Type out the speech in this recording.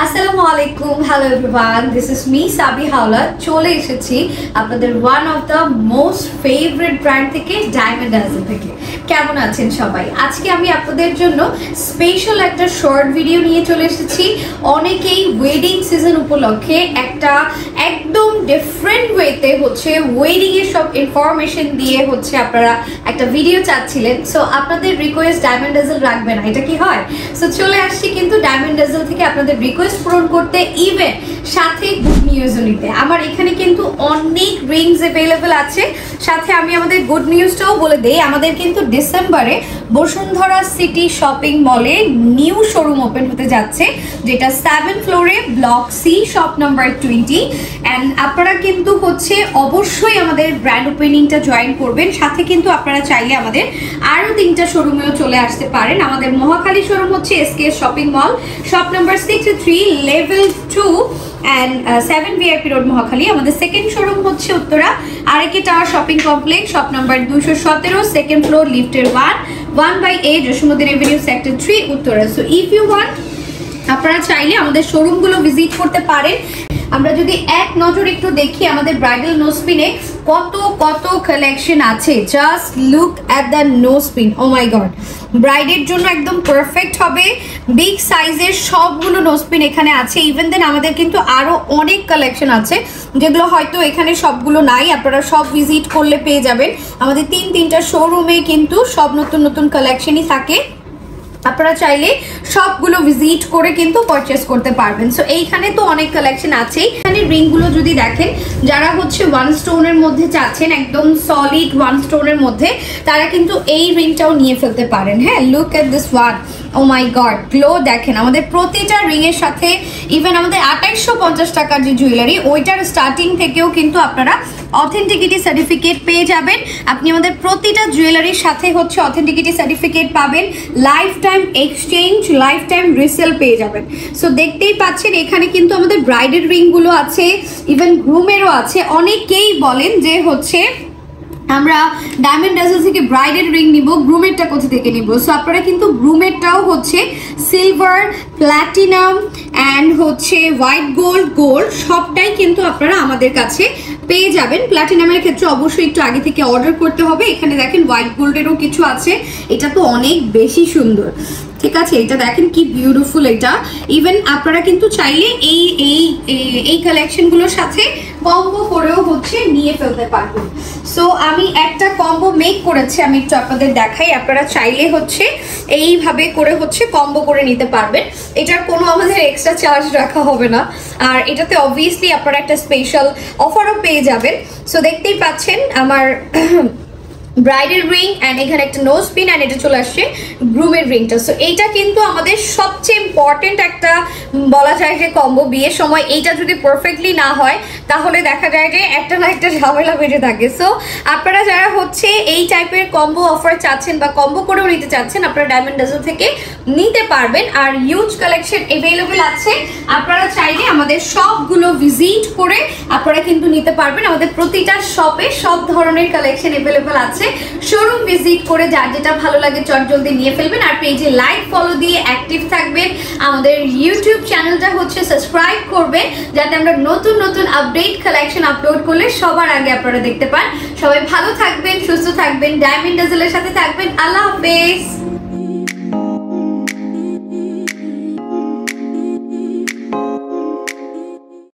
আসসালামু আলাইকুম, hello everyone, this is me সাবি হাওলা। চলে এসেছি আপনাদের one of the most favourite brand থেকে, ডায়মন্ড ডাজেল থেকে। কেমন আছেন সবাই? আজকে আমি আপনাদের জন্য স্পেশাল একটা শর্ট ভিডিও নিয়ে চলে এসেছি। অনেকেই ওয়েডিং সিজন উপলক্ষে একটা একদম ডিফারেন্ট ওয়েতে ওয়েডিং এর সব ইনফরমেশন দিয়ে আপনারা একটা ভিডিও চাচ্ছিলেন। সো আপনাদের রিকোয়েস্ট ডায়মন্ড ডাজেল রাখবে না, এটা কি হয়? সো চলে আসছি কিন্তু ডায়মন্ড ডাজেল থেকে আপনাদের রিকোয়েস্ট পূরণ করতে, ইভেন সাথে গুড নিউজও নিতে। আমার এখানে কিন্তু অনেক রিংস অ্যাভেলেবল আছে। সাথে আমি আমাদের গুড নিউজটাও বলে দেই, আমাদের কিন্তু ডিসেম্বরে বসুন্ধরা সিটি শপিং মলে নিউ শোরুম ওপেন হতে যাচ্ছে, যেটা 7th ফ্লোরে block C, shop number 20। And আপনারা কিন্তু অবশ্যই আমাদের ব্র্যান্ড ওপেনিংটা জয়েন করবেন। সাথে কিন্তু আপনারা চাইলে আমাদের আরও 3টা শোরুমেও চলে আসতে পারেন। আমাদের Mohakhali showroom SKS shopping mall, shop number 63, level 2 and 7 VIP road Mohakhali. আমাদের second showroom Uttara RK tower shopping complex, shop number 217, second floor, লিফটের 1/A, Jasimuddin avenue, sector 3, Uttara. So if you want, আপনারা চাইলে আমাদের শোরুমগুলো ভিজিট করতে পারেন। আমরা যদি এক নজর একটু দেখি আমাদের ব্রাইডাল নোজপিনে কত কত কালেকশন আছে। Just look at the nosepin, oh my god, ব্রাইডের জন্য একদম পারফেক্ট হবে। বিগ সাইজের সবগুলো নোজপিন এখানে আছে। ইভেন দেন আমাদের কিন্তু আরও অনেক কালেকশন আছে, যেগুলো হয়তো এখানে সবগুলো নাই। আপনারা সব ভিজিট করলে পেয়ে যাবেন। আমাদের 3টা শোরুমে কিন্তু সব নতুন নতুন কালেকশনই থাকে। আপনারা চাইলে সবগুলো ভিজিট করে কিন্তু পারচেস করতে পারবেন। সো এইখানে তো অনেক কালেকশন আছে। এখানে রিংগুলো যদি দেখেন, যারা ওয়ান স্টোনের মধ্যে চাচ্ছেন, একদম সলিড ওয়ান স্টোনের মধ্যে, তারা কিন্তু এই রিংটাও নিয়ে ফেলতে পারেন। হ্যাঁ, look at this one, oh my god, glow দেখেন। আমাদের প্রতিটা রিংয়ের সাথে ইভেন আমাদের 2850 টাকার যে জুয়েলারি, ওইটার স্টার্টিং থেকেও কিন্তু আপনারা অথেন্টিকিটি সার্টিফিকেট পেয়ে যাবেন। আপনি আমাদের প্রতিটা জুয়েলারির সাথে অথেন্টিকিটি সার্টিফিকেট পাবেন, lifetime exchange, lifetime resale পেয়ে যাবেন। সো দেখতেই পাচ্ছেন এখানে কিন্তু আমাদের ব্রাইডের রিংগুলো আছে, ইভেন গ্রুমেরও আছে। অনেকেই বলেন যে আমরা ডায়মন্ড ডাজেল থেকে ব্রাইডের রিং নিব, গ্রুমেরটা কোথা থেকে নিব? সো আপনারা কিন্তু গ্রুমেরটাও silver, platinum and white gold সবটাই কিন্তু আপনারা আমাদের কাছে পেয়ে যাবেন। প্ল্যাটিনামের ক্ষেত্রে অবশ্যই একটু আগে থেকে অর্ডার করতে হবে। এখানে দেখেন হোয়াইট গোল্ডেরও কিছু আছে, এটা তো অনেক বেশি সুন্দর। ঠিক আছে, এটা দেখেন কি বিউটিফুল। এটা ইভেন আপনারা কিন্তু চাইলে এই কালেকশনগুলোর সাথে কম্বো করেও নিয়ে ফেলতে পারবেন। সো আমি একটা কম্বো মেক করেছি, আমি একটু আপনাদের দেখাই। আপনারা চাইলে এইভাবে করে কম্বো করে নিতে পারবেন। এটার কোনো আমাদের এক্সট্রা চার্জ রাখা হবে না। আর এটাতে অবভিয়াসলি আপনারা একটা স্পেশাল অফারও পেয়ে যাবেন। সো দেখতেই পাচ্ছেন আমার ব্রাইডের রিং অ্যান্ড এখানে একটা নোজ পিন, অ্যান্ড এটা চলে আসছে গ্রুমের রিংটা। সো এইটা কিন্তু আমাদের সবচেয়ে ইম্পর্টেন্ট একটা বলা যায় যে কম্বো। বিয়ের সময় এইটা যদি পারফেক্টলি না হয়, তাহলে দেখা যায় যে একটা না একটা ঝামেলা বেড়ে থাকে। সো আপনারা যারা এই টাইপের কম্বো অফার চাচ্ছেন বা কম্বো করেও নিতে চাচ্ছেন, আপনারা ডায়মন্ড ডাজেল থেকে নিতে পারবেন। আর হিউজ কালেকশন অ্যাভেলেবল আছে। আপনারা চাইলে আমাদের সবগুলো ভিজিট করে আপনারা কিন্তু নিতে পারবেন। আমাদের প্রতিটা শপে সব ধরনের কালেকশন অ্যাভেলেবল আছে। শোরুম ভিজিট করে যার যেটা ভালো লাগে চটজলদি নিয়ে ফেলবেন। আর পেজে লাইক ফলো দিয়ে অ্যাক্টিভ থাকবেন। আমাদের ইউটিউব চ্যানেলটা সাবস্ক্রাইব করবেন, যাতে আমরা নতুন নতুন আপডেট কালেকশন আপলোড করলে সবার আগে আপনারা দেখতে পান। সবাই ভালো থাকবেন, সুস্থ থাকবেন, ডায়মন্ড ডাজেলের সাথে থাকবেন। আল্লাহ হাফেজ।